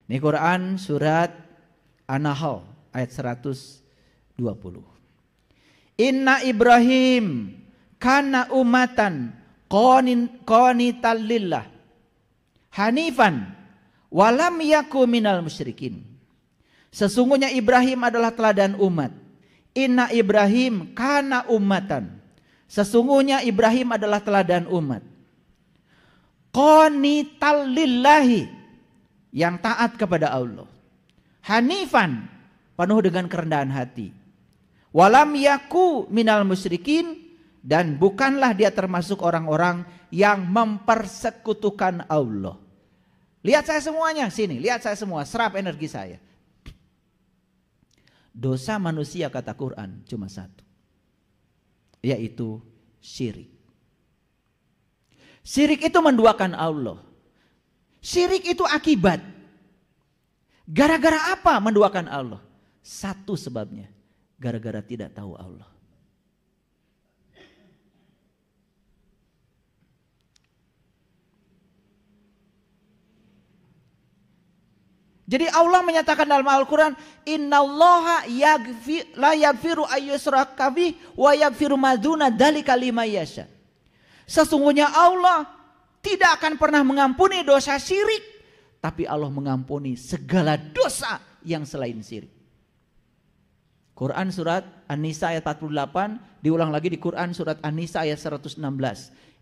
Ini Quran surat An-Nahl ayat 120. Inna Ibrahim kana umatan qanitan lillah hanifan walam yaku minal musyrikin. Sesungguhnya Ibrahim adalah teladan umat. Inna Ibrahim kana umatan. Sesungguhnya Ibrahim adalah teladan umat. Qanitan lillahi, yang taat kepada Allah. Hanifan, penuh dengan kerendahan hati. Walam yaku minal musyrikin, dan bukanlah dia termasuk orang-orang yang mempersekutukan Allah. Lihat saya semuanya, sini, lihat saya semua, serap energi saya. Dosa manusia kata Quran cuma satu, yaitu syirik. Syirik itu menduakan Allah. Syirik itu akibat. Gara-gara apa menduakan Allah? Satu sebabnya, gara-gara tidak tahu Allah. Jadi Allah menyatakan dalam Al-Quran, innallaha la yaghfiru ayyushraka bih wa yaghfiru ma duna dzalika liman yasha. Sesungguhnya Allah tidak akan pernah mengampuni dosa syirik, tapi Allah mengampuni segala dosa yang selain syirik. Quran surat An-Nisa ayat 48, diulang lagi di Quran surat An-Nisa ayat 116.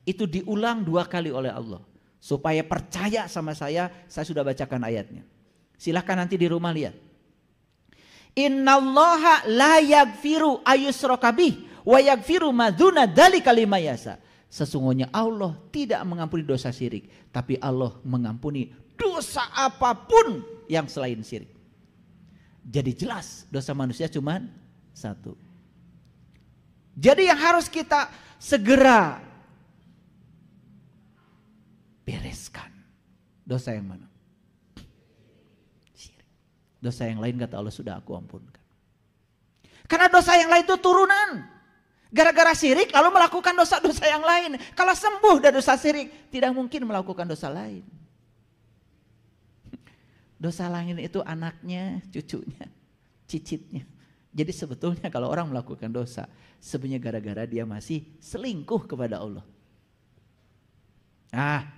Itu diulang 2 kali oleh Allah. Supaya percaya sama saya sudah bacakan ayatnya. Silahkan nanti di rumah lihat. Innallaha la yaghfiru ayyushraka bih wa yaghfiru ma dzuna dzalika liman yasha. Sesungguhnya Allah tidak mengampuni dosa syirik, tapi Allah mengampuni dosa apapun yang selain syirik. Jadi jelas dosa manusia cuma satu. Jadi yang harus kita segera bereskan, dosa yang mana? Dosa yang lain kata Allah sudah aku ampunkan. Karena dosa yang lain itu turunan. Gara-gara syirik lalu melakukan dosa-dosa yang lain. Kalau sembuh dari dosa syirik, tidak mungkin melakukan dosa lain. Dosa lain itu anaknya, cucunya, cicitnya. Jadi sebetulnya kalau orang melakukan dosa, sebenarnya gara-gara dia masih selingkuh kepada Allah.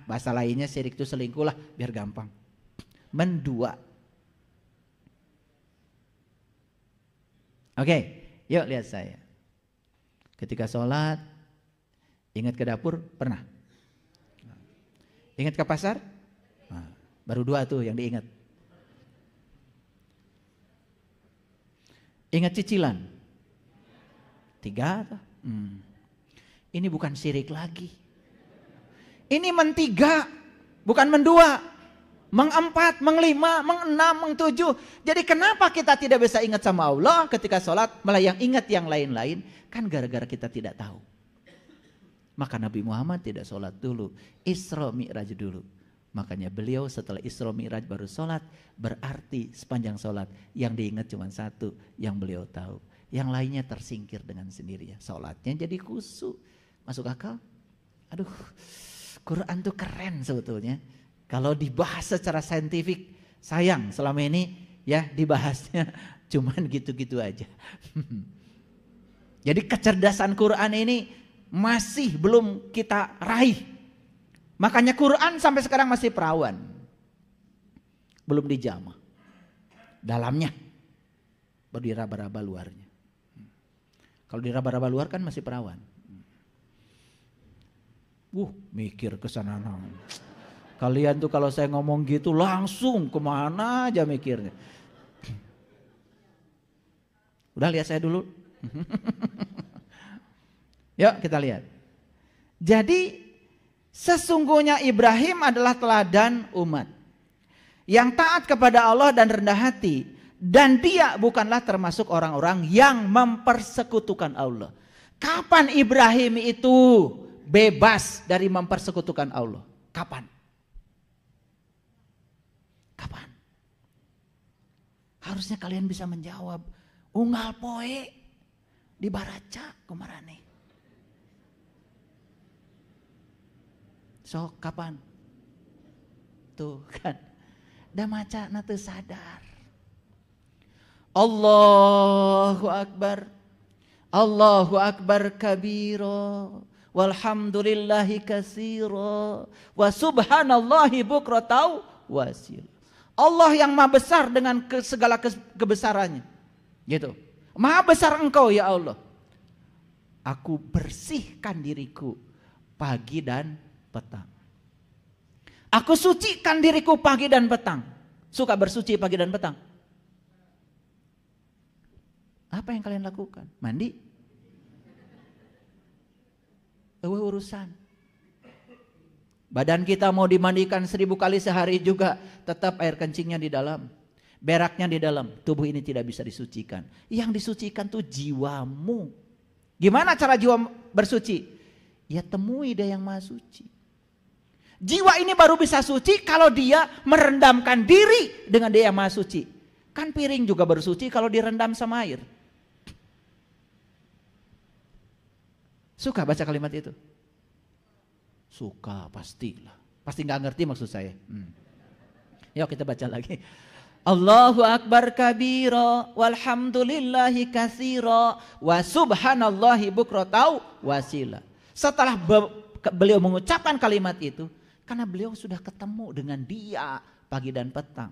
Bahasa lainnya syirik itu selingkuh lah, biar gampang. Mendua. Oke, yuk lihat saya. Ketika sholat, ingat ke dapur, pernah? Ingat ke pasar? Baru 2 tuh yang diingat. Ingat cicilan? 3? Ini bukan syirik lagi. Ini men-3, bukan men-2. Meng-4, meng-5, meng-6, meng-7. Jadi kenapa kita tidak bisa ingat sama Allah ketika sholat, malah yang ingat yang lain-lain? Kan gara-gara kita tidak tahu. Maka Nabi Muhammad tidak sholat dulu, Isra Mi'raj dulu. Makanya beliau setelah Isra Mi'raj baru sholat, berarti sepanjang sholat yang diingat cuma satu, yang beliau tahu. Yang lainnya tersingkir dengan sendirinya. Sholatnya jadi khusyuk. Masuk akal? Aduh, Quran tuh keren sebetulnya. Kalau dibahas secara saintifik, sayang selama ini ya dibahasnya cuman gitu-gitu aja. Jadi kecerdasan Quran ini masih belum kita raih. Makanya Quran sampai sekarang masih perawan. Belum dijamah. Dalamnya. Baru diraba-raba luarnya. Kalau diraba-raba luar kan masih perawan. Mikir ke sana. Kalian tuh kalau saya ngomong gitu langsung kemana aja mikirnya. Udah lihat saya dulu. Yuk kita lihat. Jadi sesungguhnya Ibrahim adalah teladan umat. Yang taat kepada Allah dan rendah hati. Dan dia bukanlah termasuk orang-orang yang mempersekutukan Allah. Kapan Ibrahim itu bebas dari mempersekutukan Allah? Kapan? Kapan? Harusnya kalian bisa menjawab. Unggal poe di baraca kumarane. So kapan? Tuh kan. Da maca na teu sadar. Allahu Akbar. Allahu Akbar kabira. Walhamdulillahi katsira. Wa subhanallahi bukratan wasil. Allah yang maha besar dengan segala kebesarannya. Gitu. Maha besar engkau ya Allah. Aku bersihkan diriku pagi dan petang. Aku sucikan diriku pagi dan petang. Suka bersuci pagi dan petang? Apa yang kalian lakukan? Mandi? Urusan. Badan kita mau dimandikan 1000 kali sehari juga, tetap air kencingnya di dalam. Beraknya di dalam. Tubuh ini tidak bisa disucikan. Yang disucikan tuh jiwamu. Gimana cara jiwa bersuci? Ya temui Dia yang maha suci. Jiwa ini baru bisa suci kalau dia merendamkan diri dengan Dia yang maha suci. Kan piring juga baru suci kalau direndam sama air. Suka baca kalimat itu? Suka pastilah. Pasti nggak ngerti maksud saya. Yuk kita baca lagi. Allahu Akbar kabira walhamdulillahi katsira wa subhanallahi bukratan wasila. Setelah beliau mengucapkan kalimat itu, karena beliau sudah ketemu dengan Dia pagi dan petang.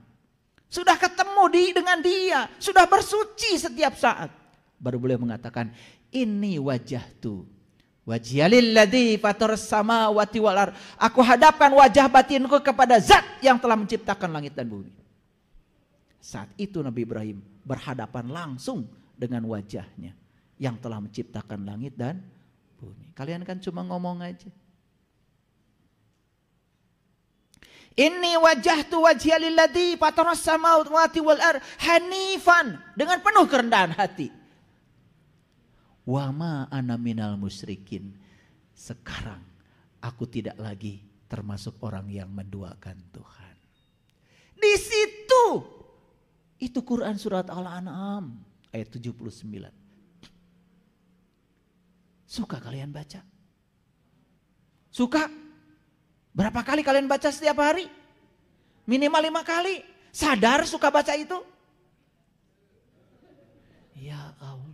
Sudah ketemu dengan Dia, sudah bersuci setiap saat. Baru beliau mengatakan, "Inni wajjahtu wajhiyalilladzi fataras samawati wal ardh." Aku hadapkan wajah batinku kepada Zat yang telah menciptakan langit dan bumi. Saat itu Nabi Ibrahim berhadapan langsung dengan wajahnya yang telah menciptakan langit dan bumi. Kalian kan cuma ngomong aja. Inni wajjahtu wajhiya lilladzi fataras samawati wal ardh hanifan, dengan penuh kerendahan hati. Wa ma ana minal musyrikin. Sekarang aku tidak lagi termasuk orang yang menduakan Tuhan. Di situ itu Quran surat Al-An'am ayat 79. Suka kalian baca? Suka? Berapa kali kalian baca setiap hari? Minimal 5 kali. Sadar suka baca itu? Ya Allah.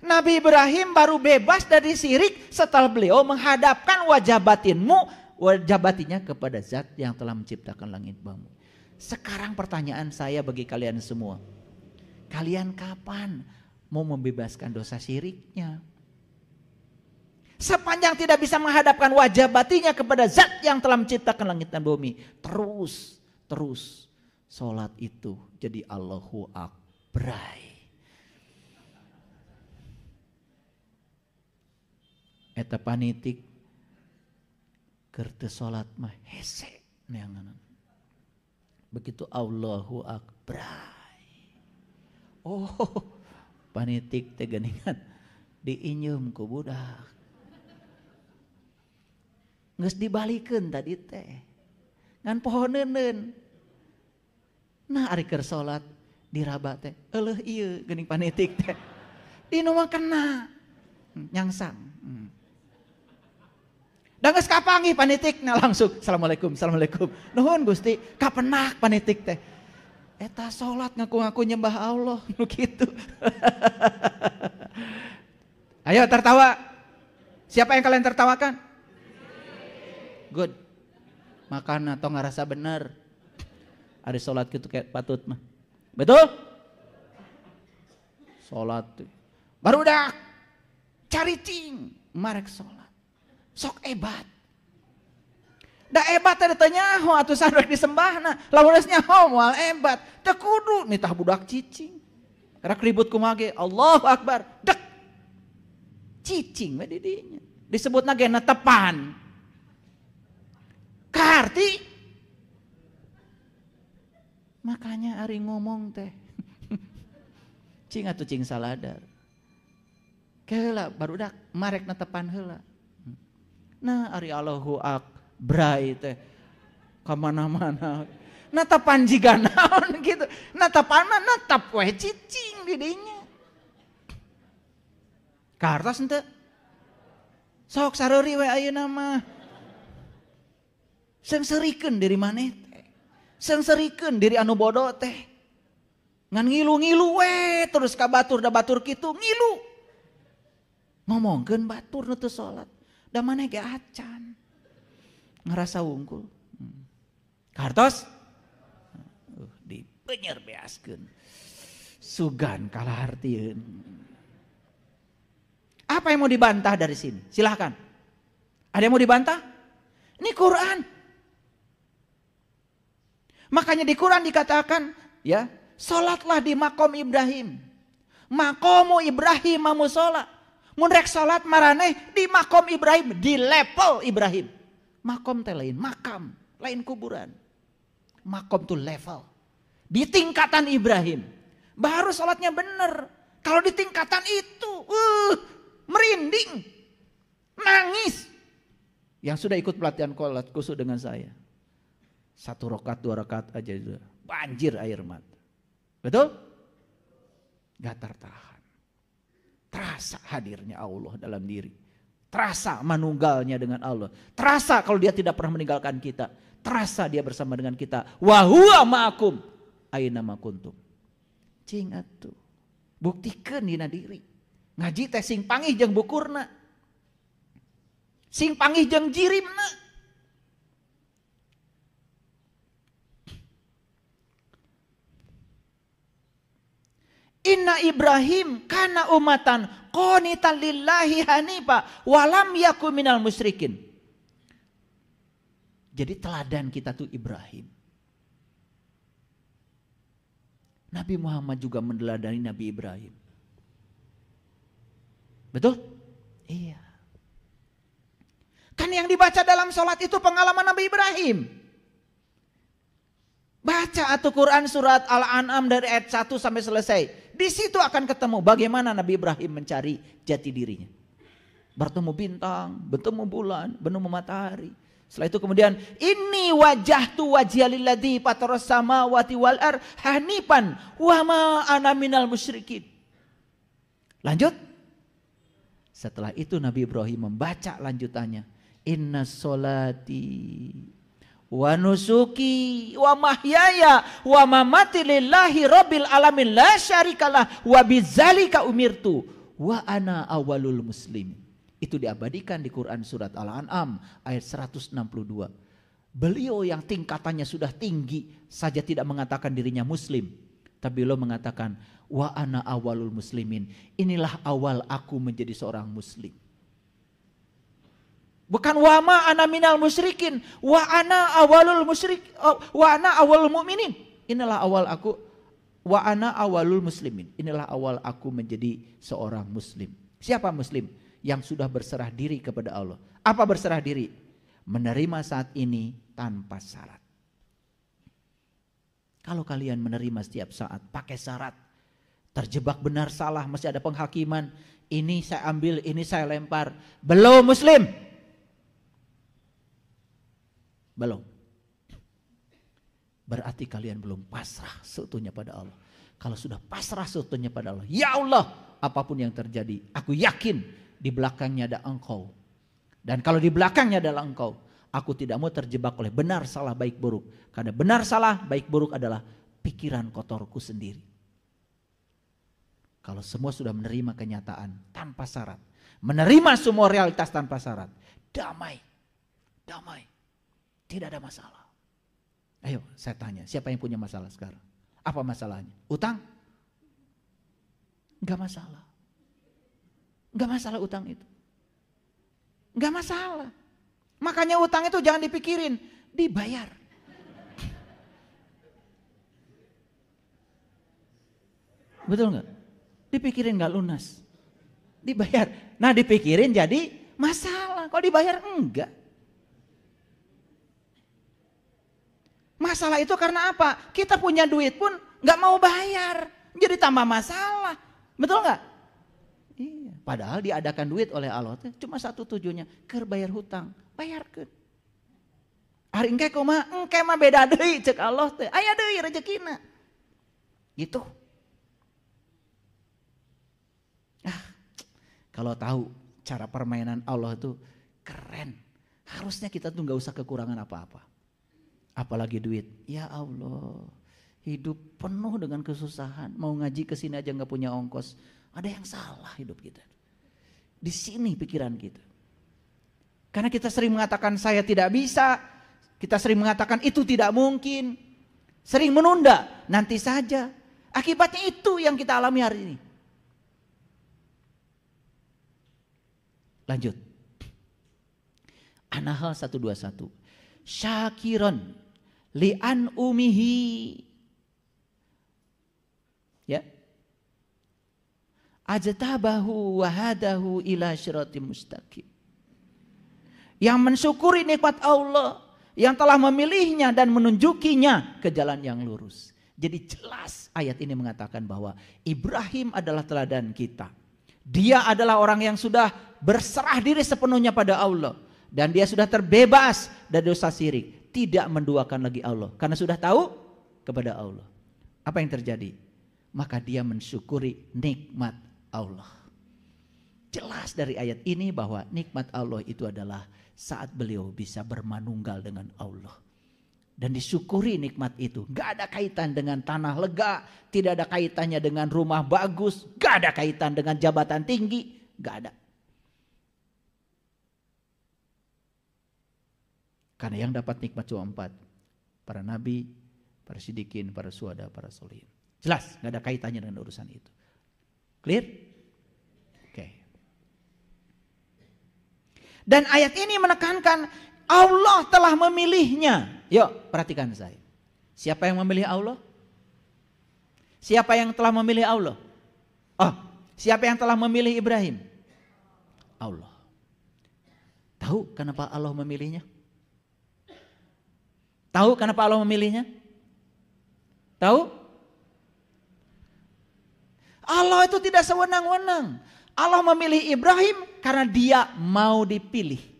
Nabi Ibrahim baru bebas dari syirik setelah beliau menghadapkan wajah batinnya kepada Zat yang telah menciptakan langit bumi. Sekarang pertanyaan saya bagi kalian semua. Kalian kapan mau membebaskan dosa syiriknya? Sepanjang tidak bisa menghadapkan wajah batinnya kepada Zat yang telah menciptakan langit dan bumi, terus sholat itu jadi Allahu Akbar. Eta panitik kertes sholat mah hese neangan. Begitu Allahu Akbar. Oh, panitik teh geuningan diinyeum ku budak. Geus dibalikeun tadi teh. Ngan pohoneuneun. Nah ari keur salat diraba teh, eueuh ieu geuning panitik teh. Dinu mah kena nyangsang. Da geus kapanggih panitikna langsung assalamualaikum. Nuhun Gusti, kapenak panitik teh. Eta salat ngaku-ngaku nyembah Allah nu kitu. Ayo tertawa. Siapa yang kalian tertawakan? Good. Makan atau ngerasa bener. Ada salat gitu kayak patut mah. Betul? Salat. Baru udah cari cing, marek salat. Sok ebat. Da ebat teh ditanya ho atuh sanrek disembahna. Lamun geus nyaho moal ebat, teu kudu nitah budak cicing. Rek ribut kumaha ge Allahu Akbar. Dek. Cicing we di dinya. Disebutna ge netepan. Karti. Makanya ari ngomong teh. Cing atuh cing saladar. Keula barudak marek netepan heula. Nah ari Allahu Akbar teh kamana-mana. Netepan jiga naon gitu. Netepan mah netep we cicing di dinya. Kartos henteu? Sok sareuri we ayeuna mah. Sengseureikeun diri maneh teh. Sengserikan diri anu bodoh teh. Ngan ngilu-ngilu terus ka batur da batur kitu ngilu. Ngomongkeun batur nu teu salat. Da maneh ge acan. Ngerasa unggul. Kartos dipenyer beaskeun. Sugan kalahartieun. Apa yang mau dibantah dari sini? Silahkan. Ada yang mau dibantah? Ini Quran. Makanya di Quran dikatakan, ya, salatlah di makom Ibrahim. Makomu Ibrahim mamu salat. Mun rek salat maraneh di makom Ibrahim, di level Ibrahim. Makom teh lain, makam, lain kuburan. Makom tuh level. Di tingkatan Ibrahim. Baru salatnya bener. Kalau di tingkatan itu, merinding. Nangis. Yang sudah ikut pelatihan sholat khusus dengan saya. 1 rakaat 2 rakaat aja sudah banjir air mata. Betul? Gak tertahan. Terasa hadirnya Allah dalam diri. Terasa manunggalnya dengan Allah. Terasa kalau dia tidak pernah meninggalkan kita. Terasa dia bersama dengan kita. Wa huwa ma'akum aina ma kuntum. Cing atuh. Buktikeun dina diri. Ngaji teh sing panggih jeung bukurna. Sing panggih jeung jirimna. Inna Ibrahim kana umatan qanitan lillahi hanifa walam yakun minal musyrikin. Jadi teladan kita tuh Ibrahim. Nabi Muhammad juga meneladani Nabi Ibrahim. Betul? Iya. Kan yang dibaca dalam sholat itu pengalaman Nabi Ibrahim. Baca atau Quran surat Al-An'am dari ayat 1 sampai selesai. Di situ akan ketemu bagaimana Nabi Ibrahim mencari jati dirinya. Bertemu bintang, bertemu bulan, bertemu matahari. Setelah itu kemudian inni wajahtu wajhiya lilladzi fataras samawati wal ardh hanifan wa ma ana minal musyrikin. Lanjut. Setelah itu Nabi Ibrahim membaca lanjutannya. Inna sholati wa nusuki wa mahyaya wa mamati lillahi rabbil alamin la syarikalah wa bidzalika umirtu wa ana awalul muslimin. Itu diabadikan di Quran surat Al-An'am ayat 162. Beliau yang tingkatannya sudah tinggi saja tidak mengatakan dirinya muslim, tapi beliau mengatakan wa ana awalul muslimin. Inilah awal aku menjadi seorang muslim. Bukan wa ma ana minal musyrikin, wa ana awalul musyrik, wa ana awalul mu'minin. Inilah awal aku, wa ana awalul muslimin. Inilah awal aku menjadi seorang muslim. Siapa muslim? Yang sudah berserah diri kepada Allah. Apa berserah diri? Menerima saat ini tanpa syarat. Kalau kalian menerima setiap saat pakai syarat, terjebak benar salah, masih ada penghakiman, ini saya ambil, ini saya lempar, belum muslim. Belum. Berarti kalian belum pasrah seutuhnya pada Allah. Kalau sudah pasrah seutuhnya pada Allah, ya Allah, apapun yang terjadi, aku yakin di belakangnya ada engkau. Dan kalau di belakangnya adalah engkau, aku tidak mau terjebak oleh benar salah baik buruk. Karena benar salah baik buruk adalah pikiran kotorku sendiri. Kalau semua sudah menerima kenyataan tanpa syarat, menerima semua realitas tanpa syarat, damai, damai, tidak ada masalah. Ayo saya tanya, siapa yang punya masalah sekarang? Apa masalahnya? Utang? Enggak masalah. Enggak masalah utang itu. Enggak masalah. Makanya utang itu jangan dipikirin, dibayar. Betul enggak? Dipikirin enggak lunas. Dibayar. Nah dipikirin jadi masalah. Kalau dibayar enggak. Masalah itu karena apa? Kita punya duit pun enggak mau bayar. Jadi tambah masalah. Betul enggak? Iya. Padahal diadakan duit oleh Allah cuma satu tujuannya, keur bayar hutang, bayarkeun. Ari engke kumaha? Engke mah beda deui ceuk Allah teh. Aya deui rezekina. Gitu. Kalau tahu cara permainan Allah itu keren. Harusnya kita tuh enggak usah kekurangan apa-apa. Apalagi duit. Ya Allah, hidup penuh dengan kesusahan. Mau ngaji ke sini aja nggak punya ongkos. Ada yang salah hidup kita. Di sini pikiran kita. Karena kita sering mengatakan saya tidak bisa. Kita sering mengatakan itu tidak mungkin. Sering menunda, nanti saja. Akibatnya itu yang kita alami hari ini. Lanjut. An-Nahl 121. Syakiron li'an umihi. Ya. Ajtabahu wa hadahu ila syiratim mustaqim. Yang mensyukuri nikmat Allah yang telah memilihnya dan menunjukinya ke jalan yang lurus. Jadi jelas ayat ini mengatakan bahwa Ibrahim adalah teladan kita. Dia adalah orang yang sudah berserah diri sepenuhnya pada Allah. Dan dia sudah terbebas dari dosa syirik. Tidak menduakan lagi Allah. Karena sudah tahu kepada Allah. Apa yang terjadi? Maka dia mensyukuri nikmat Allah. Jelas dari ayat ini bahwa nikmat Allah itu adalah saat beliau bisa bermanunggal dengan Allah. Dan disyukuri nikmat itu. Gak ada kaitan dengan tanah lega. Tidak ada kaitannya dengan rumah bagus. Gak ada kaitan dengan jabatan tinggi. Gak ada. Karena yang dapat nikmat cuma 4. Para nabi, para siddiqin, para syuhada, para sholihin. Jelas gak ada kaitannya dengan urusan itu. Clear? Oke. Dan ayat ini menekankan Allah telah memilihnya. Yuk perhatikan saya. Siapa yang memilih Allah? Siapa yang telah memilih Allah? Oh, siapa yang telah memilih Ibrahim? Allah. Tahu kenapa Allah memilihnya? Tahu kenapa Allah memilihnya? Tahu? Allah itu tidak sewenang-wenang. Allah memilih Ibrahim karena dia mau dipilih.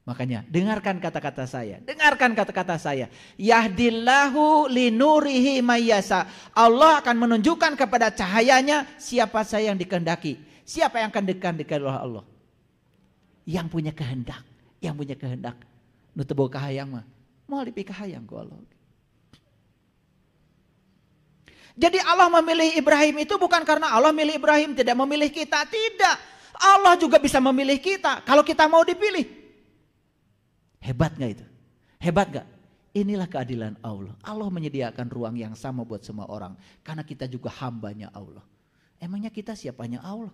Makanya dengarkan kata-kata saya. Dengarkan kata-kata saya. Yahdillahu linurihi mayyasa. Allah akan menunjukkan kepada cahayanya siapa saya yang dikehendaki. Siapa yang akan dikehendaki oleh Allah? Yang punya kehendak. Yang punya kehendak. Nu teu boga kahayang mah. Moal dipih kahayang ku Allah. Jadi Allah memilih Ibrahim itu bukan karena Allah milih Ibrahim tidak memilih kita. Tidak. Allah juga bisa memilih kita kalau kita mau dipilih. Hebat gak itu? Hebat gak? Inilah keadilan Allah. Allah menyediakan ruang yang sama buat semua orang. Karena kita juga hambanya Allah. Emangnya kita siapanya Allah?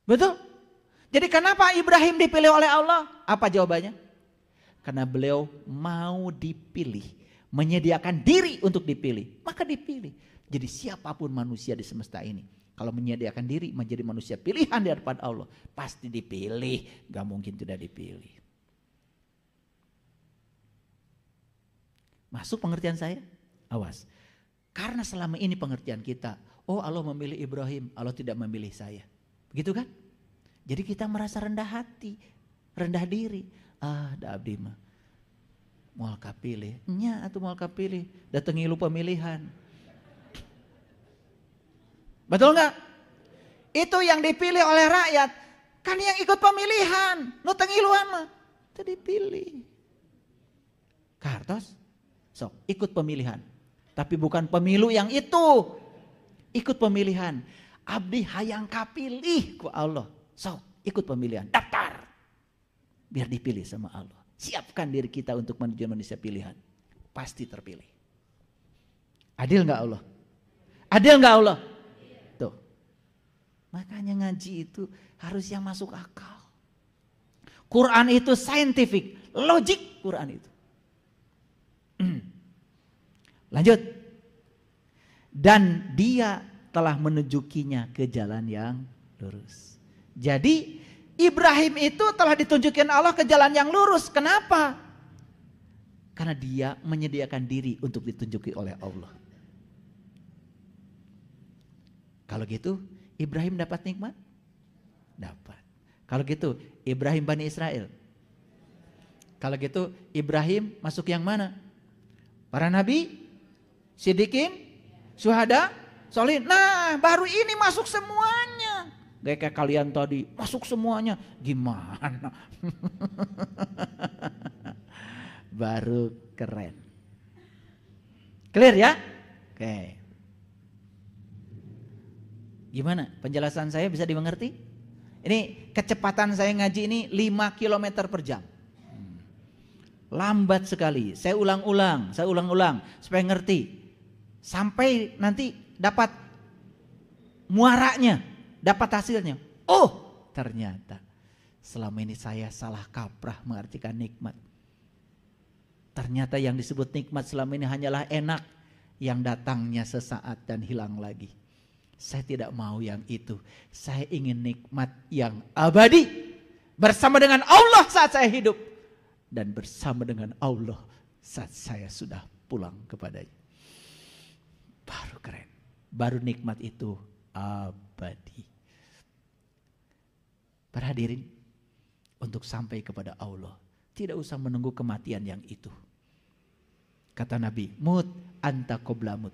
Betul? Jadi kenapa Ibrahim dipilih oleh Allah? Apa jawabannya? Karena beliau mau dipilih. Menyediakan diri untuk dipilih, maka dipilih. Jadi siapapun manusia di semesta ini, kalau menyediakan diri menjadi manusia pilihan di hadapan Allah, pasti dipilih, gak mungkin tidak dipilih. Masuk pengertian saya? Awas. Karena selama ini pengertian kita, oh Allah memilih Ibrahim, Allah tidak memilih saya. Begitu kan? Jadi kita merasa rendah hati, rendah diri. Da abdi mah moal kapilih, nya atuh moal kapilih, datangi lu pemilihan. Betul nggak? Itu yang dipilih oleh rakyat, kan yang ikut pemilihan, nu tengiluan mah, itu dipilih. Kartos, sok ikut pemilihan, tapi bukan pemilu yang itu, ikut pemilihan. Abdi hayang kapilih ku Allah, sok ikut pemilihan, daftar, biar dipilih sama Allah. Siapkan diri kita untuk menuju manusia pilihan. Pasti terpilih. Adil gak Allah? Adil gak Allah? Tuh. Makanya ngaji itu harus yang masuk akal. Quran itu scientific, logik Quran itu. Lanjut. Dan dia telah menunjukinya ke jalan yang lurus. Jadi Ibrahim itu telah ditunjukin Allah ke jalan yang lurus. Kenapa? Karena dia menyediakan diri untuk ditunjuki oleh Allah. Kalau gitu Ibrahim dapat nikmat? Dapat. Kalau gitu Ibrahim Bani Israel. Kalau gitu Ibrahim masuk yang mana? Para nabi, siddiqin, syuhada, sholihin. Nah baru ini masuk semuanya. Kayak kalian tadi masuk semuanya. Gimana? baru keren. Clear ya? Oke. Gimana? Penjelasan saya bisa dimengerti? Ini kecepatan saya ngaji ini 5 km per jam. Lambat sekali. Saya ulang-ulang supaya ngerti. Sampai nanti dapat muaranya, dapat hasilnya. Oh, ternyata selama ini saya salah kaprah mengartikan nikmat. Ternyata yang disebut nikmat selama ini hanyalah enak yang datangnya sesaat dan hilang lagi. Saya tidak mau yang itu. Saya ingin nikmat yang abadi bersama dengan Allah saat saya hidup dan bersama dengan Allah saat saya sudah pulang kepadanya. Baru keren. Baru nikmat itu abadi. Para hadirin, untuk sampai kepada Allah tidak usah menunggu kematian yang itu. Kata Nabi, mut anta qabla mut.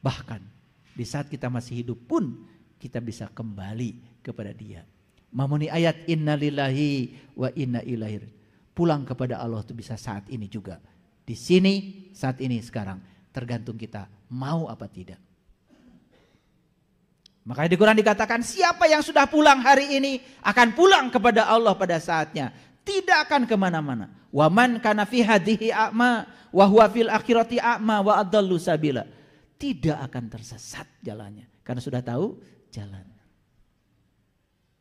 Bahkan di saat kita masih hidup pun kita bisa kembali kepada Dia. Memuni ayat innalillahi wa inna ilaihi. Pulang kepada Allah itu bisa saat ini juga. Di sini, saat ini, sekarang. Tergantung kita mau apa tidak. Makanya di Quran dikatakan siapa yang sudah pulang hari ini akan pulang kepada Allah pada saatnya. Tidak akan kemana-mana. Wa man kana fi hadhihi a'ma wa huwa fil akhirati a'ma wa adallu sabila. Tidak akan tersesat jalannya. Karena sudah tahu jalan.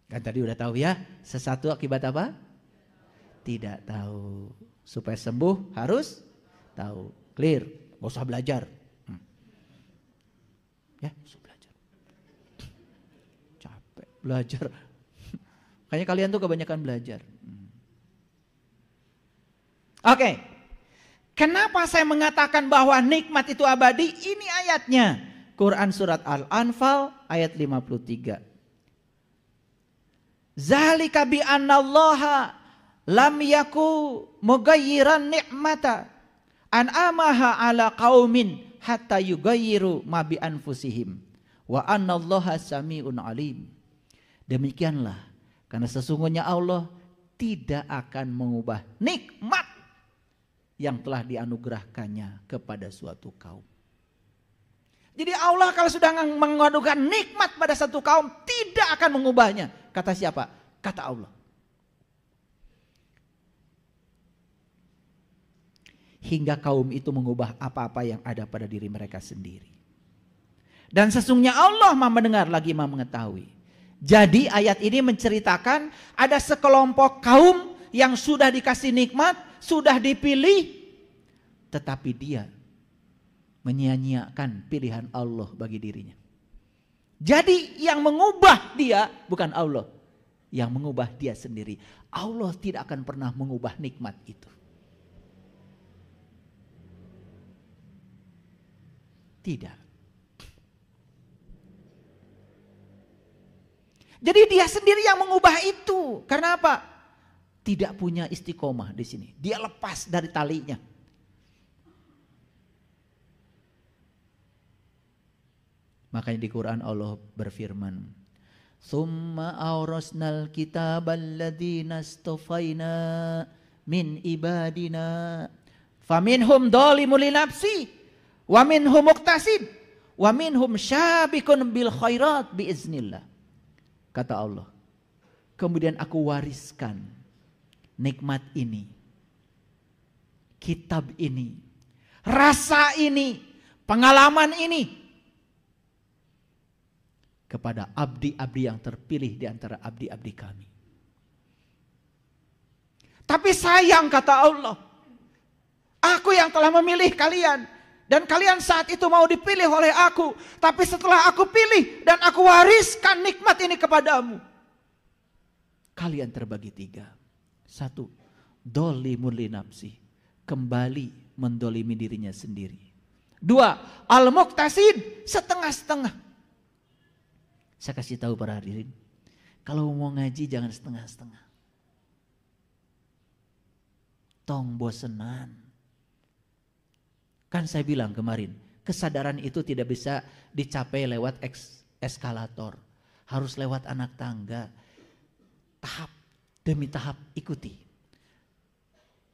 Kan tadi udah tahu ya. Sesatu akibat apa? Tidak tahu. Supaya sembuh harus tahu. Clear. Gak usah belajar. Ya, usah belajar. Capek belajar. Kayaknya kalian tuh kebanyakan belajar. Oke. Kenapa saya mengatakan bahwa nikmat itu abadi? Ini ayatnya. Quran surat Al-Anfal ayat 53. Zalika bi annallaha lam yaku mughayyiran ni'mata an'amaha ala qaumin hatta yughayyiru ma bi anfusihim wa annallaha samiun alim. Demikianlah karena sesungguhnya Allah tidak akan mengubah nikmat yang telah dianugerahkannya kepada suatu kaum. Jadi Allah kalau sudah menganugerahkan nikmat pada satu kaum tidak akan mengubahnya. Kata siapa? Kata Allah. Hingga kaum itu mengubah apa-apa yang ada pada diri mereka sendiri. Dan sesungguhnya Allah Maha mendengar lagi Maha mengetahui. Jadi ayat ini menceritakan ada sekelompok kaum yang sudah dikasih nikmat, sudah dipilih, tetapi dia menyia-nyiakan pilihan Allah bagi dirinya. Jadi yang mengubah dia bukan Allah, yang mengubah dia sendiri. Allah tidak akan pernah mengubah nikmat itu. Tidak. Jadi dia sendiri yang mengubah itu. Karena apa? Tidak punya istiqomah di sini. Dia lepas dari talinya. Makanya di Quran Allah berfirman, "Tsumma awrasnal kitabal ladzina istafaina min ibadina faminhum dzalimun li nafsi wa minhum muqtasid wa minhum syabikun bil khairat biiznillah." Kata Allah, kemudian aku wariskan nikmat ini, kitab ini, rasa ini, pengalaman ini kepada abdi-abdi yang terpilih di antara abdi-abdi kami. Tapi sayang kata Allah, aku yang telah memilih kalian. Dan kalian saat itu mau dipilih oleh aku. Tapi setelah aku pilih dan aku wariskan nikmat ini kepadamu, kalian terbagi tiga. Satu, dolimun li nafsi, kembali mendolimi dirinya sendiri. Dua, al-muqtasid, setengah-setengah. Saya kasih tahu para hadirin, kalau mau ngaji jangan setengah-setengah. Tong bosenan. Kan saya bilang kemarin, kesadaran itu tidak bisa dicapai lewat eskalator. Harus lewat anak tangga. Tahap demi tahap ikuti.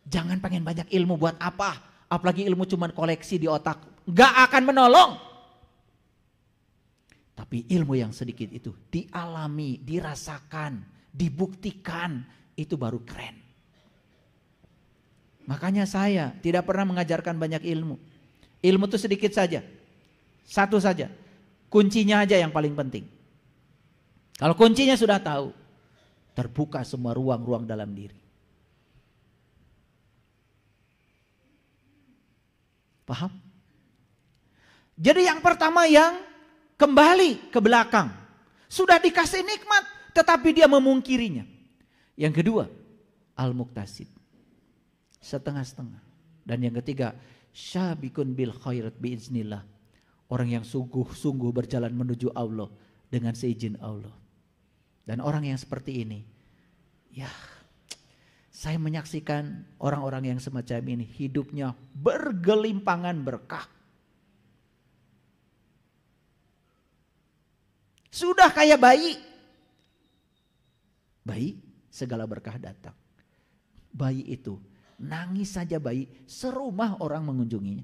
Jangan pengen banyak ilmu buat apa? Apalagi ilmu cuman koleksi di otak. Gak akan menolong. Tapi ilmu yang sedikit itu dialami, dirasakan, dibuktikan. Itu baru keren. Makanya saya tidak pernah mengajarkan banyak ilmu. Ilmu itu sedikit saja. Satu saja. Kuncinya aja yang paling penting. Kalau kuncinya sudah tahu, terbuka semua ruang-ruang dalam diri. Paham? Jadi yang pertama yang kembali ke belakang. Sudah dikasih nikmat, tetapi dia memungkirinya. Yang kedua, al-muktasid. Setengah-setengah. Dan yang ketiga, syabikun bil khairat biiznillah. Orang yang sungguh-sungguh berjalan menuju Allah dengan seizin Allah. Dan orang yang seperti ini, ya, saya menyaksikan orang-orang yang semacam ini hidupnya bergelimpangan berkah. Sudah kayak bayi. Bayi, segala berkah datang. Bayi itu, nangis saja bayi, serumah orang mengunjunginya.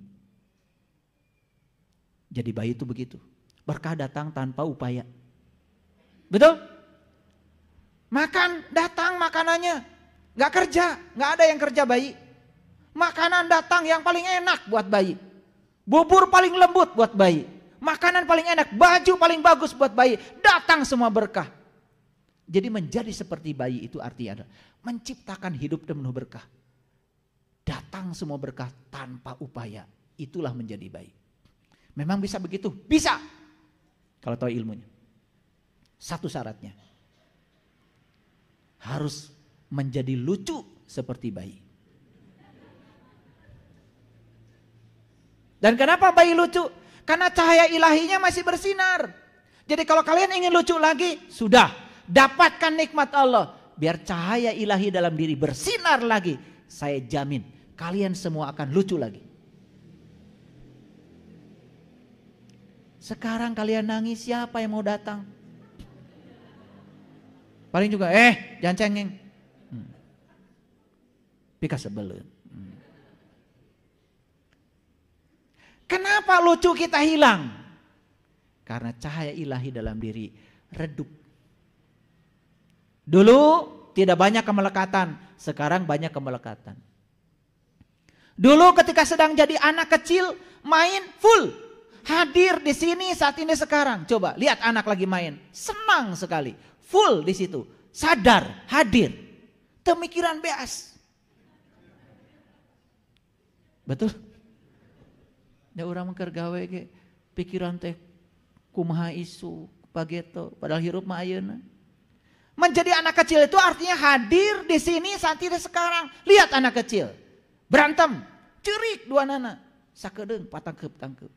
Jadi bayi itu begitu. Berkah datang tanpa upaya. Betul? Makan, datang makanannya. Gak kerja, gak ada yang kerja bayi. Makanan datang yang paling enak buat bayi. Bubur paling lembut buat bayi. Makanan paling enak, baju paling bagus buat bayi. Datang semua berkah. Jadi menjadi seperti bayi itu artinya adalah menciptakan hidup dan penuh berkah. Datang semua berkah tanpa upaya. Itulah menjadi bayi. Memang bisa begitu? Bisa. Kalau tahu ilmunya. Satu syaratnya. Harus menjadi lucu seperti bayi. Dan kenapa bayi lucu? Karena cahaya ilahinya masih bersinar. Jadi kalau kalian ingin lucu lagi, sudah. Dapatkan nikmat Allah. Biar cahaya ilahi dalam diri bersinar lagi. Saya jamin kalian semua akan lucu lagi. Sekarang kalian nangis, siapa yang mau datang? Paling juga, jangan cengeng. Pika sebelum. Kenapa lucu kita hilang? Karena cahaya ilahi dalam diri redup. Dulu tidak banyak kemelekatan, sekarang banyak kemelekatan. Dulu ketika sedang jadi anak kecil, main full. Hadir di sini saat ini sekarang. Coba lihat anak lagi main. Senang sekali. Full di situ. Sadar, hadir. Pemikiran beas. Betul? Ya orang mengker gawe ge pikiran teh kumaha isu pageto padahal hirup mah ayeuna. Menjadi anak kecil itu artinya hadir di sini saat ini sekarang. Lihat anak kecil. Berantem, cerik dua nana. Sakedeung patangkeup-tangkeup.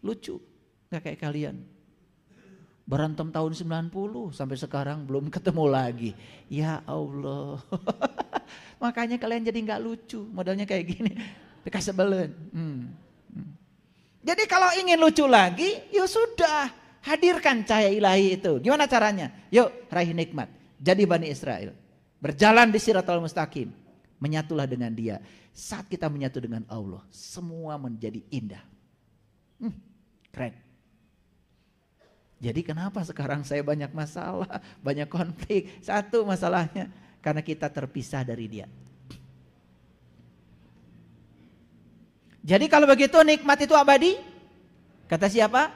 Lucu, gak kayak kalian. Berantem tahun 90 sampai sekarang belum ketemu lagi. Ya Allah. Makanya kalian jadi gak lucu. Modelnya kayak gini. Bekas sebelen. Jadi kalau ingin lucu lagi, ya sudah. Hadirkan cahaya ilahi itu. Gimana caranya? Yuk raih nikmat. Jadi Bani Israel. Berjalan di Siratal Mustaqim. Menyatulah dengan dia. Saat kita menyatu dengan Allah. Semua menjadi indah. Keren. Jadi kenapa sekarang saya banyak masalah, banyak konflik? Satu masalahnya karena kita terpisah dari dia. Jadi kalau begitu nikmat itu abadi? Kata siapa?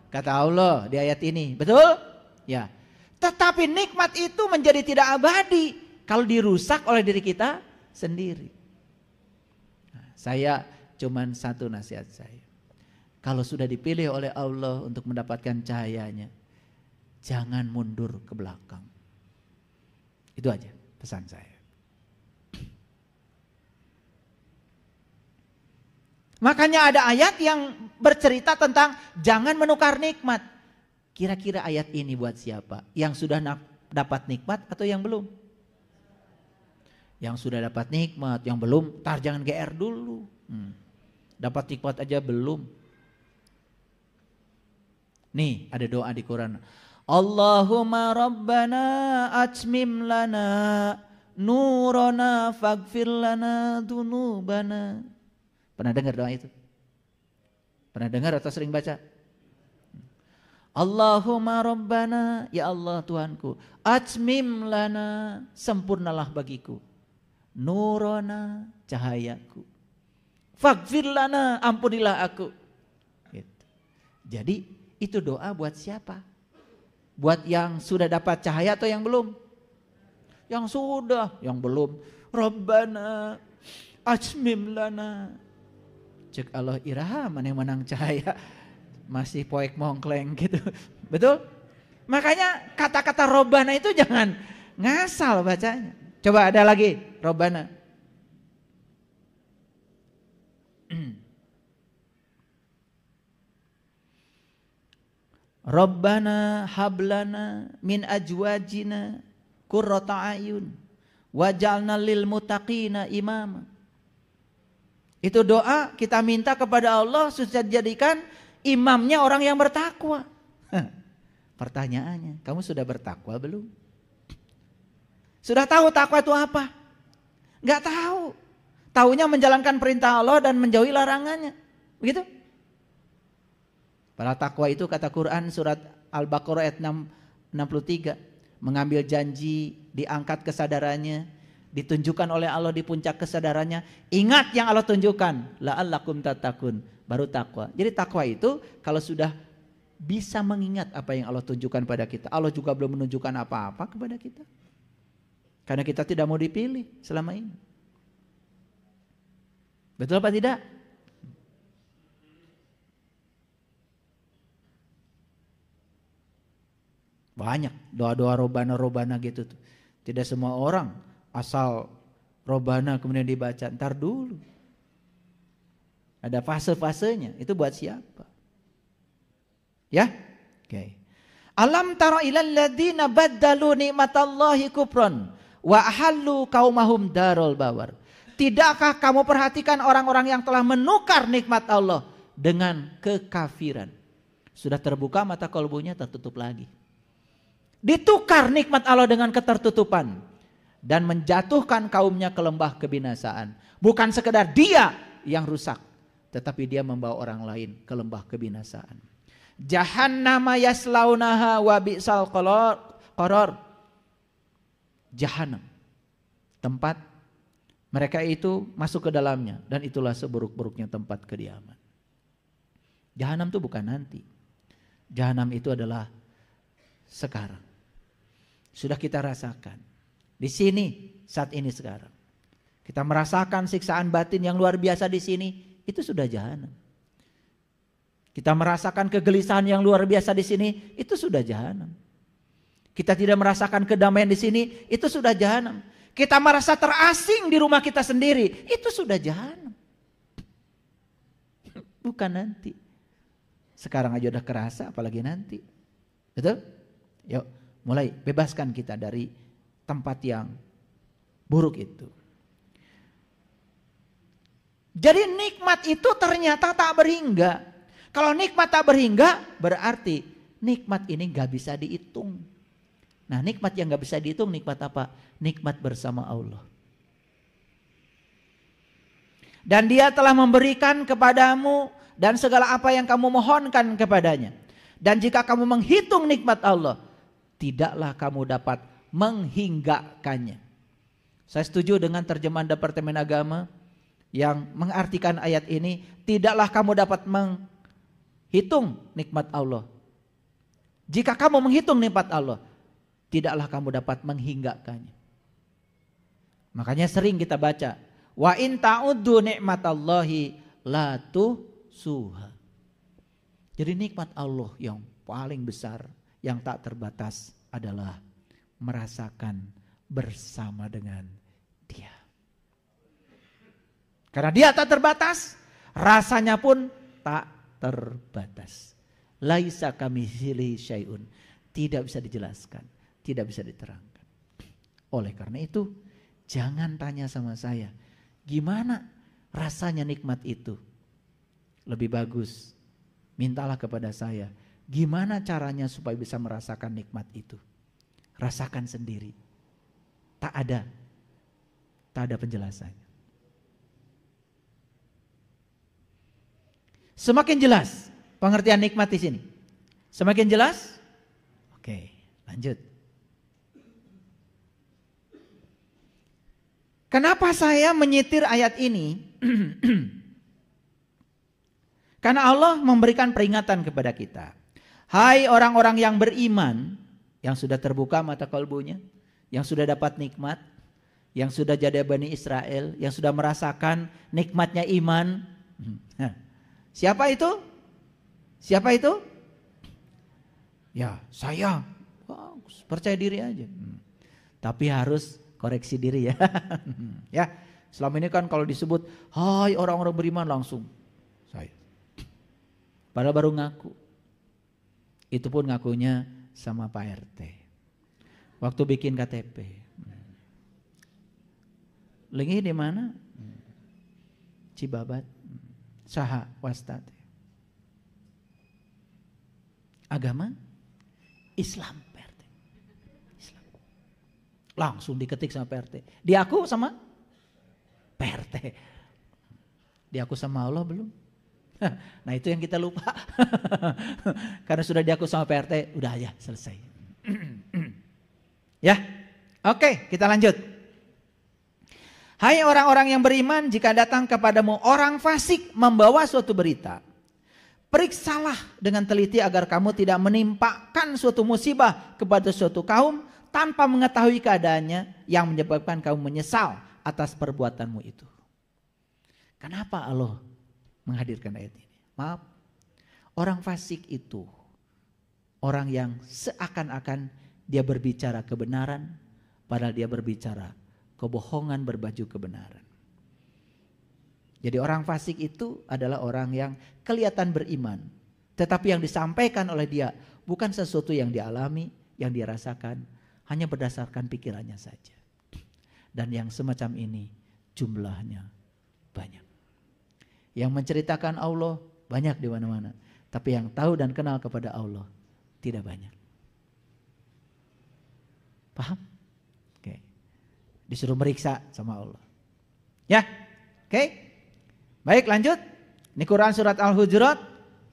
Kata Allah di ayat ini. Betul? Ya. Tetapi nikmat itu menjadi tidak abadi kalau dirusak oleh diri kita sendiri. Nah, saya cuman satu nasihat saya. Kalau sudah dipilih oleh Allah untuk mendapatkan cahayanya, jangan mundur ke belakang. Itu aja pesan saya. Makanya ada ayat yang bercerita tentang jangan menukar nikmat. Kira-kira ayat ini buat siapa? Yang sudah dapat nikmat atau yang belum? Yang sudah dapat nikmat, yang belum, tar jangan GR dulu. Dapat nikmat aja belum. Nih ada doa di Quran. Allahumma rabbana atmim lana nurana faghfir lana dzunubana. Pernah dengar doa itu? Pernah dengar atau sering baca? Allahumma rabbana, ya Allah Tuhanku, atmim lana, sempurnalah bagiku, nurana, cahayaku, faghfir lana, ampunilah aku. Gitu. Jadi itu doa buat siapa? Buat yang sudah dapat cahaya atau yang belum? Yang sudah, yang belum. Rabbana atmim lana. Cek Allah iraha mana yang menang cahaya. Masih poek mongkleng gitu. Betul? Makanya kata-kata Robbana itu jangan ngasal bacanya. Coba ada lagi Robbana. Rabbana hablana min ajwajina qurrata ayun waj'alna lil muttaqina imama. Itu doa kita minta kepada Allah supaya jadikan imamnya orang yang bertakwa. Pertanyaannya, kamu sudah bertakwa belum? Sudah tahu takwa itu apa? Enggak tahu. Taunya menjalankan perintah Allah dan menjauhi larangannya. Begitu? Para takwa itu kata Quran surat Al-Baqarah ayat 63. Mengambil janji, diangkat kesadarannya, ditunjukkan oleh Allah di puncak kesadarannya. Ingat yang Allah tunjukkan. La'allakum tattaqun. Baru takwa. Jadi takwa itu kalau sudah bisa mengingat apa yang Allah tunjukkan pada kita. Allah juga belum menunjukkan apa-apa kepada kita. Karena kita tidak mau dipilih selama ini. Betul apa tidak? Banyak doa-doa Robbana gitu tuh. Tidak semua orang asal Robbana kemudian dibaca. Ntar dulu. Ada fase-fasenya. Itu buat siapa? Ya? Oke. Alam tara ilal ladzina baddalu nikmatallahi kufran wa ahallu qaumahum darul bawar. Tidakkah kamu perhatikan orang-orang yang telah menukar nikmat Allah dengan kekafiran? Sudah terbuka mata kalbunya, tertutup lagi. Ditukar nikmat Allah dengan ketertutupan dan menjatuhkan kaumnya ke lembah kebinasaan. Bukan sekedar dia yang rusak, tetapi dia membawa orang lain ke lembah kebinasaan. Jahannama yaslaunaha wa bi'sal qarar. Jahannam, tempat mereka itu masuk ke dalamnya, dan itulah seburuk-buruknya tempat kediaman. Jahannam itu bukan nanti. Jahannam itu adalah sekarang. Sudah kita rasakan. Di sini saat ini sekarang. Kita merasakan siksaan batin yang luar biasa di sini, itu sudah jahanam. Kita merasakan kegelisahan yang luar biasa di sini, itu sudah jahanam. Kita tidak merasakan kedamaian di sini, itu sudah jahanam. Kita merasa terasing di rumah kita sendiri, itu sudah jahanam. Bukan nanti. Sekarang aja udah kerasa, apalagi nanti. Betul? Yuk, mulai bebaskan kita dari tempat yang buruk itu. Jadi nikmat itu ternyata tak berhingga. Kalau nikmat tak berhingga, berarti nikmat ini gak bisa dihitung. Nah, nikmat yang gak bisa dihitung nikmat apa? Nikmat bersama Allah. Dan Dia telah memberikan kepadamu dan segala apa yang kamu mohonkan kepadanya. Dan jika kamu menghitung nikmat Allah, tidaklah kamu dapat menghinggakannya. Saya setuju dengan terjemahan Departemen Agama yang mengartikan ayat ini, tidaklah kamu dapat menghitung nikmat Allah. Jika kamu menghitung nikmat Allah, tidaklah kamu dapat menghinggakannya. Makanya sering kita baca, wa in ta'uddu ni'matallahi la tuhsuha. Jadi nikmat Allah yang paling besar, yang tak terbatas adalah merasakan bersama dengan Dia. Karena Dia tak terbatas, rasanya pun tak terbatas. Laisa kamitslihi syai'un. Tidak bisa dijelaskan, tidak bisa diterangkan. Oleh karena itu, jangan tanya sama saya, gimana rasanya nikmat itu? Lebih bagus, mintalah kepada saya, gimana caranya supaya bisa merasakan nikmat itu? Rasakan sendiri. Tak ada Tak ada penjelasannya. Semakin jelas pengertian nikmat di sini. Semakin jelas? Oke, lanjut. Kenapa saya menyitir ayat ini? Karena Allah memberikan peringatan kepada kita. Hai orang-orang yang beriman, yang sudah terbuka mata kalbunya, yang sudah dapat nikmat, yang sudah jadi Bani Israel, yang sudah merasakan nikmatnya iman. Siapa itu? Siapa itu? Ya, saya. Bagus, percaya diri aja. Tapi harus koreksi diri ya. Ya, selama ini kan kalau disebut, hai orang-orang beriman langsung saya. Padahal baru ngaku. Itu pun ngakunya sama Pak RT. Waktu bikin KTP. Lengi di mana? Cibabat. Saha wastat. Agama Islam Pak RT. Islam. Langsung diketik sama Pak RT. Diaku sama Pak RT. Diaku sama Allah belum? Nah itu yang kita lupa. Karena sudah diaku sama PRT, udah aja selesai. Ya, oke, kita lanjut. Hai orang-orang yang beriman, jika datang kepadamu orang fasik membawa suatu berita, periksalah dengan teliti agar kamu tidak menimpakan suatu musibah kepada suatu kaum tanpa mengetahui keadaannya yang menyebabkan kamu menyesal atas perbuatanmu itu. Kenapa Allah menghadirkan ayat ini? Maaf, orang fasik itu orang yang seakan-akan dia berbicara kebenaran, padahal dia berbicara kebohongan berbaju kebenaran. Jadi orang fasik itu adalah orang yang kelihatan beriman, tetapi yang disampaikan oleh dia bukan sesuatu yang dialami, yang dia rasakan, hanya berdasarkan pikirannya saja. Dan yang semacam ini jumlahnya banyak. Yang menceritakan Allah banyak di mana-mana, tapi yang tahu dan kenal kepada Allah tidak banyak. Paham? Oke. Disuruh meriksa sama Allah. Ya. Oke. Baik, lanjut. Ini Quran surat Al-Hujurat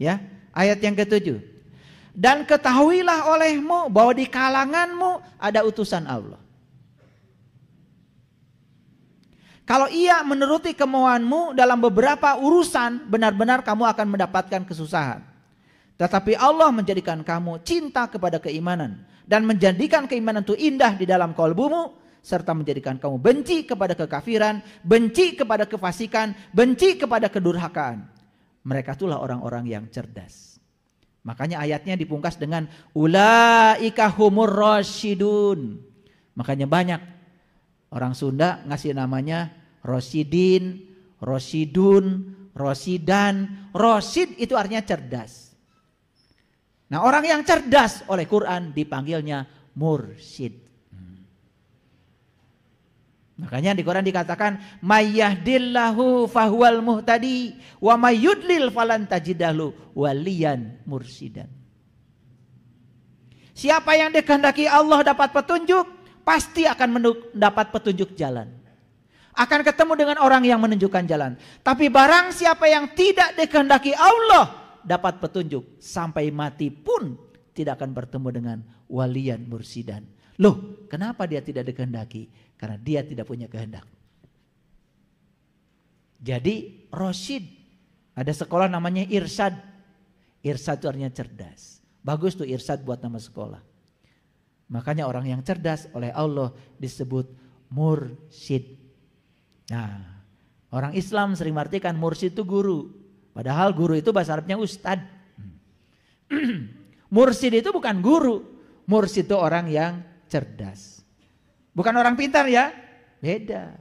ya, ayat yang ke-7. Dan ketahuilah olehmu bahwa di kalanganmu ada utusan Allah. Kalau ia menuruti kemauanmu dalam beberapa urusan, benar-benar kamu akan mendapatkan kesusahan. Tetapi Allah menjadikan kamu cinta kepada keimanan dan menjadikan keimanan itu indah di dalam kalbumu, serta menjadikan kamu benci kepada kekafiran, benci kepada kefasikan, benci kepada kedurhakaan. Mereka itulah orang-orang yang cerdas. Makanya ayatnya dipungkas dengan ulaika humur rasyidun. Makanya banyak orang Sunda ngasih namanya Rosidin, Rosidun, Rosidan. Rosid itu artinya cerdas. Nah, orang yang cerdas oleh Quran dipanggilnya mursyid. Makanya di Quran dikatakan mayyahdillahu fahuwal muhtadi wa mayyudlil falan tajidahlu waliyan mursidan. Siapa yang dikehendaki Allah dapat petunjuk, pasti akan mendapat petunjuk jalan. Akan ketemu dengan orang yang menunjukkan jalan. Tapi barang siapa yang tidak dikehendaki Allah dapat petunjuk, sampai mati pun tidak akan bertemu dengan waliyan mursidan. Loh, kenapa dia tidak dikehendaki? Karena dia tidak punya kehendak. Jadi Rosyid, ada sekolah namanya Irsyad. Irsyad itu artinya cerdas. Bagus tuh Irsyad buat nama sekolah. Makanya orang yang cerdas oleh Allah disebut mursyid. Nah, orang Islam sering mengartikan mursyid itu guru. Padahal guru itu bahasa Arabnya ustad. Mursyid itu bukan guru. Mursyid itu orang yang cerdas. Bukan orang pintar ya, beda.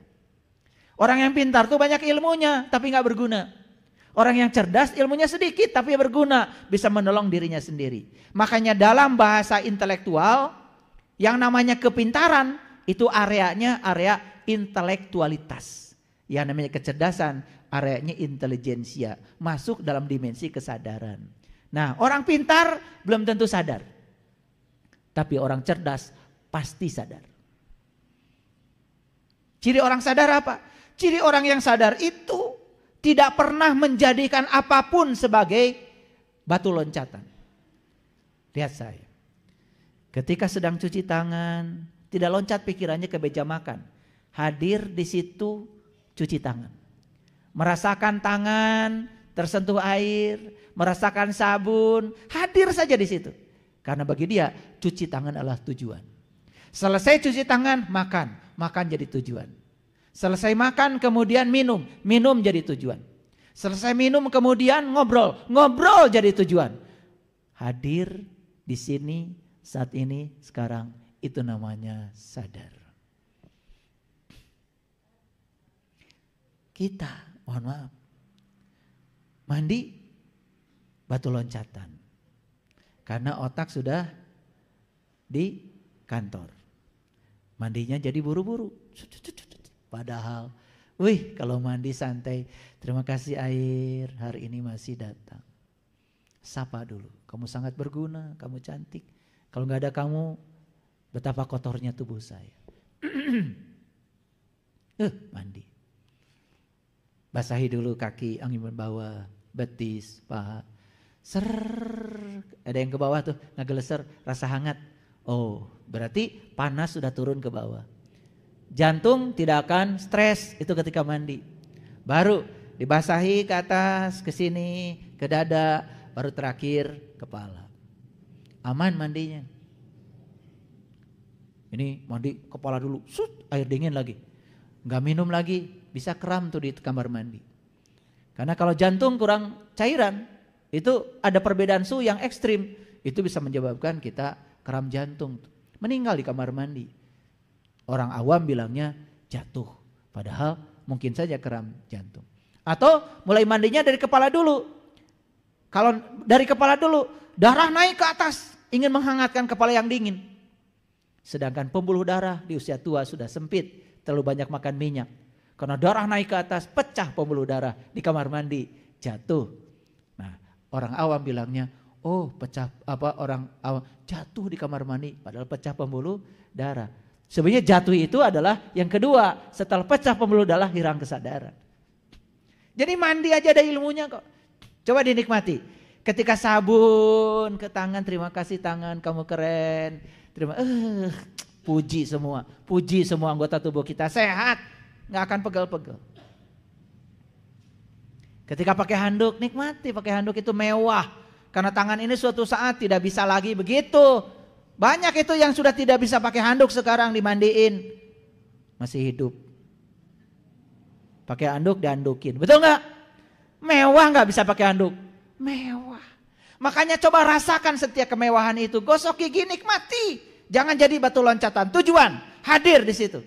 Orang yang pintar tuh banyak ilmunya tapi gak berguna. Orang yang cerdas ilmunya sedikit tapi berguna, bisa menolong dirinya sendiri. Makanya dalam bahasa intelektual yang namanya kepintaran itu areanya area intelektualitas. Yang namanya kecerdasan areanya intelijensia, masuk dalam dimensi kesadaran. Nah, orang pintar belum tentu sadar. Tapi orang cerdas pasti sadar. Ciri orang sadar apa? Ciri orang yang sadar itu tidak pernah menjadikan apapun sebagai batu loncatan. Lihat saya. Ketika sedang cuci tangan, tidak loncat pikirannya ke meja makan. Hadir di situ cuci tangan. Merasakan tangan tersentuh air, merasakan sabun, hadir saja di situ. Karena bagi dia cuci tangan adalah tujuan. Selesai cuci tangan, makan jadi tujuan. Selesai makan kemudian minum jadi tujuan. Selesai minum kemudian ngobrol jadi tujuan. Hadir di sini saat ini sekarang itu namanya sadar. Kita, mohon maaf, mandi batu loncatan. Karena otak sudah di kantor. Mandinya jadi buru-buru. Padahal, kalau mandi santai, terima kasih air, hari ini masih datang. Sapa dulu, kamu sangat berguna, kamu cantik. Kalau gak ada kamu, betapa kotornya tubuh saya. Mandi. Basahi dulu kaki, angin bawah, betis, paha. Ada yang ke bawah tuh, ngegeleser, rasa hangat. Oh, berarti panas sudah turun ke bawah. Jantung tidak akan stres itu ketika mandi. Baru dibasahi ke atas, ke sini, ke dada, baru terakhir kepala. Aman mandinya. Ini mandi kepala dulu, air dingin lagi. Nggak minum lagi, bisa kram tuh di kamar mandi. Karena kalau jantung kurang cairan, itu ada perbedaan suhu yang ekstrim. Itu bisa menyebabkan kita kram jantung. Meninggal di kamar mandi. Orang awam bilangnya jatuh. Padahal mungkin saja kram jantung. Atau mulai mandinya dari kepala dulu. Kalau dari kepala dulu, darah naik ke atas. Ingin menghangatkan kepala yang dingin. Sedangkan pembuluh darah di usia tua sudah sempit. Terlalu banyak makan minyak. Karena darah naik ke atas, pecah pembuluh darah di kamar mandi. Jatuh. Nah, orang awam bilangnya, oh pecah orang awam jatuh di kamar mandi, padahal pecah pembuluh darah. Sebenarnya jatuh itu adalah yang kedua, setelah pecah pembuluh darah hilang kesadaran. Jadi mandi aja ada ilmunya kok. Coba dinikmati. Ketika sabun ke tangan, terima kasih tangan, kamu keren. Puji semua anggota tubuh kita sehat, nggak akan pegel-pegel. Ketika pakai handuk, nikmati pakai handuk itu mewah. Karena tangan ini suatu saat tidak bisa lagi begitu. Banyak itu yang sudah tidak bisa pakai handuk sekarang dimandiin. Masih hidup. Pakai handuk dihandukin. Betul nggak? Mewah nggak bisa pakai handuk? Mewah. Makanya coba rasakan setiap kemewahan itu. Gosok gigi nikmati. Jangan jadi batu loncatan. Tujuan hadir di situ.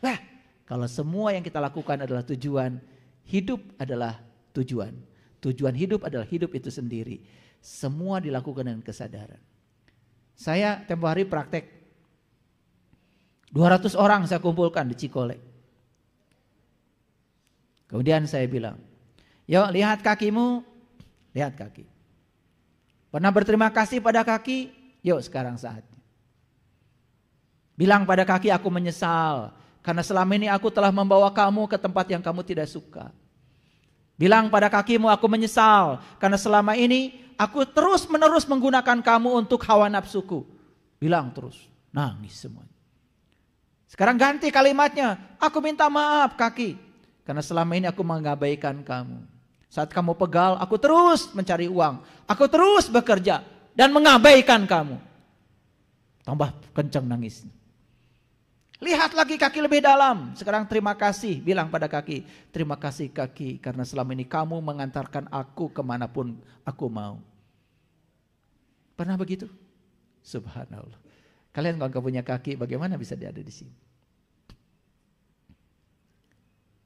Nah, kalau semua yang kita lakukan adalah tujuan, hidup adalah tujuan. Tujuan hidup adalah hidup itu sendiri. Semua dilakukan dengan kesadaran. Saya tempo hari praktek 200 orang saya kumpulkan di Cikole. Kemudian saya bilang, yuk lihat kakimu, lihat kaki. Pernah berterima kasih pada kaki? Yuk sekarang saatnya. Bilang pada kaki, aku menyesal karena selama ini aku telah membawa kamu ke tempat yang kamu tidak suka. Bilang pada kakimu, aku menyesal karena selama ini aku terus-menerus menggunakan kamu untuk hawa nafsuku. Bilang terus, nangis semuanya. Sekarang ganti kalimatnya, aku minta maaf kaki karena selama ini aku mengabaikan kamu. Saat kamu pegal, aku terus mencari uang, aku terus bekerja dan mengabaikan kamu. Tambah kencang nangisnya. Lihat lagi kaki lebih dalam. Sekarang terima kasih, bilang pada kaki. Terima kasih kaki karena selama ini kamu mengantarkan aku kemanapun aku mau. Pernah begitu? Subhanallah. Kalian kalau nggak punya kaki, bagaimana bisa ada di sini?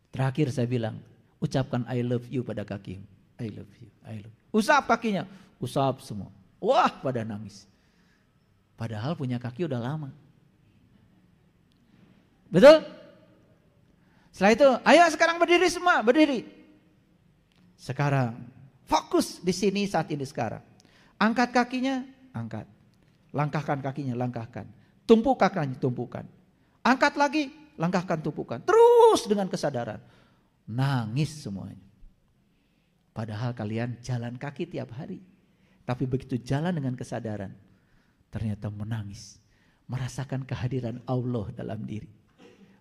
Terakhir saya bilang, ucapkan I love you pada kaki. I love you, I love you. Usap kakinya, usap semua. Wah, pada nangis. Padahal punya kaki udah lama. Betul? Setelah itu, ayo sekarang berdiri semua, berdiri. Sekarang, fokus di sini saat ini sekarang. Angkat kakinya, angkat. Langkahkan kakinya, langkahkan. Tumpuk kakinya, tumpukan. Angkat lagi, langkahkan tumpukan. Terus dengan kesadaran. Nangis semuanya. Padahal kalian jalan kaki tiap hari. Tapi begitu jalan dengan kesadaran, ternyata menangis. Merasakan kehadiran Allah dalam diri.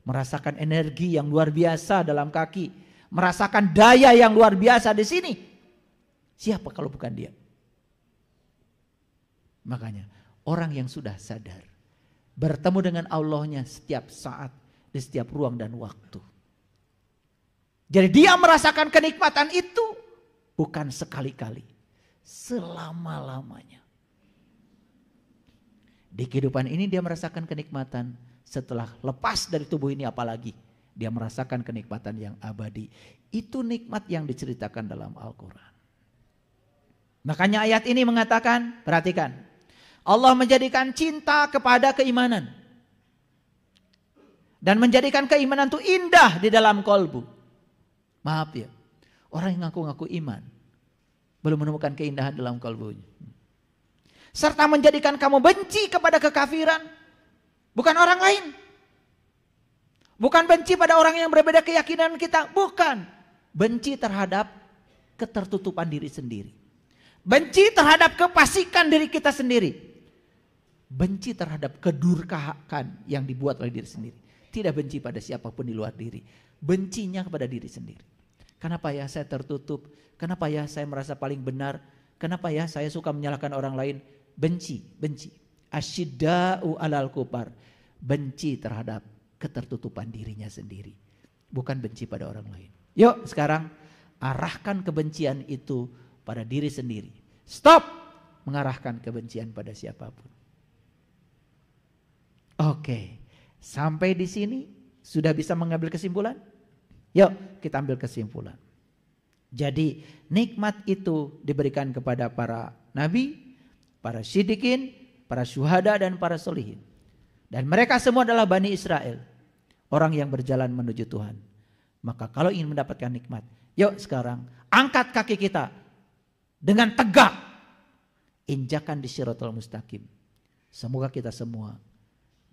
Merasakan energi yang luar biasa dalam kaki. Merasakan daya yang luar biasa di sini. Siapa kalau bukan dia? Makanya orang yang sudah sadar bertemu dengan Allahnya setiap saat, di setiap ruang dan waktu. Jadi dia merasakan kenikmatan itu bukan sekali-kali, selama-lamanya. Di kehidupan ini dia merasakan kenikmatan, setelah lepas dari tubuh ini apalagi dia merasakan kenikmatan yang abadi. Itu nikmat yang diceritakan dalam Al-Quran. Makanya ayat ini mengatakan, perhatikan. Allah menjadikan cinta kepada keimanan. Dan menjadikan keimanan itu indah di dalam kolbu. Maaf ya, orang yang ngaku-ngaku iman belum menemukan keindahan dalam kolbunya. Serta menjadikan kamu benci kepada kekafiran. Bukan orang lain. Bukan benci pada orang yang berbeda keyakinan kita. Bukan. Benci terhadap ketertutupan diri sendiri. Benci terhadap kefasikan diri kita sendiri. Benci terhadap kedurhakaan yang dibuat oleh diri sendiri. Tidak benci pada siapapun di luar diri. Bencinya kepada diri sendiri. Kenapa ya saya tertutup? Kenapa ya saya merasa paling benar? Kenapa ya saya suka menyalahkan orang lain? Benci. Asyidda'u alal kufar. Benci terhadap ketertutupan dirinya sendiri. Bukan benci pada orang lain. Yuk sekarang arahkan kebencian itu pada diri sendiri. Stop mengarahkan kebencian pada siapapun. Oke, sampai di sini sudah bisa mengambil kesimpulan? Yuk kita ambil kesimpulan. Jadi nikmat itu diberikan kepada para nabi, para siddiqin, para syuhada dan para solihin. Dan mereka semua adalah Bani Israel. Orang yang berjalan menuju Tuhan. Maka kalau ingin mendapatkan nikmat, yuk sekarang angkat kaki kita dengan tegak. Injakan di Shiratal Mustaqim. Semoga kita semua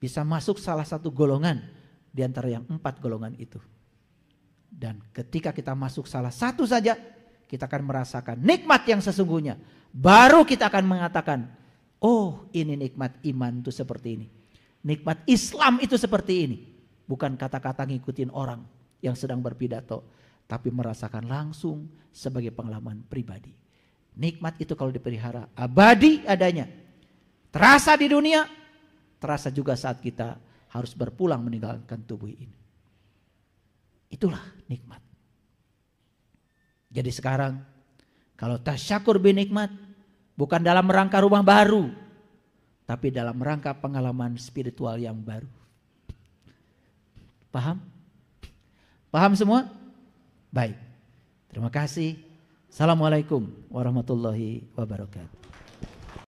bisa masuk salah satu golongan di antara yang 4 golongan itu. Dan ketika kita masuk salah satu saja, kita akan merasakan nikmat yang sesungguhnya. Baru kita akan mengatakan, oh ini nikmat iman itu seperti ini. Nikmat Islam itu seperti ini. Bukan kata-kata ngikutin orang yang sedang berpidato, tapi merasakan langsung sebagai pengalaman pribadi. Nikmat itu kalau dipelihara abadi adanya. Terasa di dunia, terasa juga saat kita harus berpulang meninggalkan tubuh ini. Itulah nikmat. Jadi sekarang kalau tasyakur binikmat bukan dalam rangka rumah baru, tapi dalam rangka pengalaman spiritual yang baru. Paham? Paham semua? Baik. Terima kasih. Assalamualaikum warahmatullahi wabarakatuh.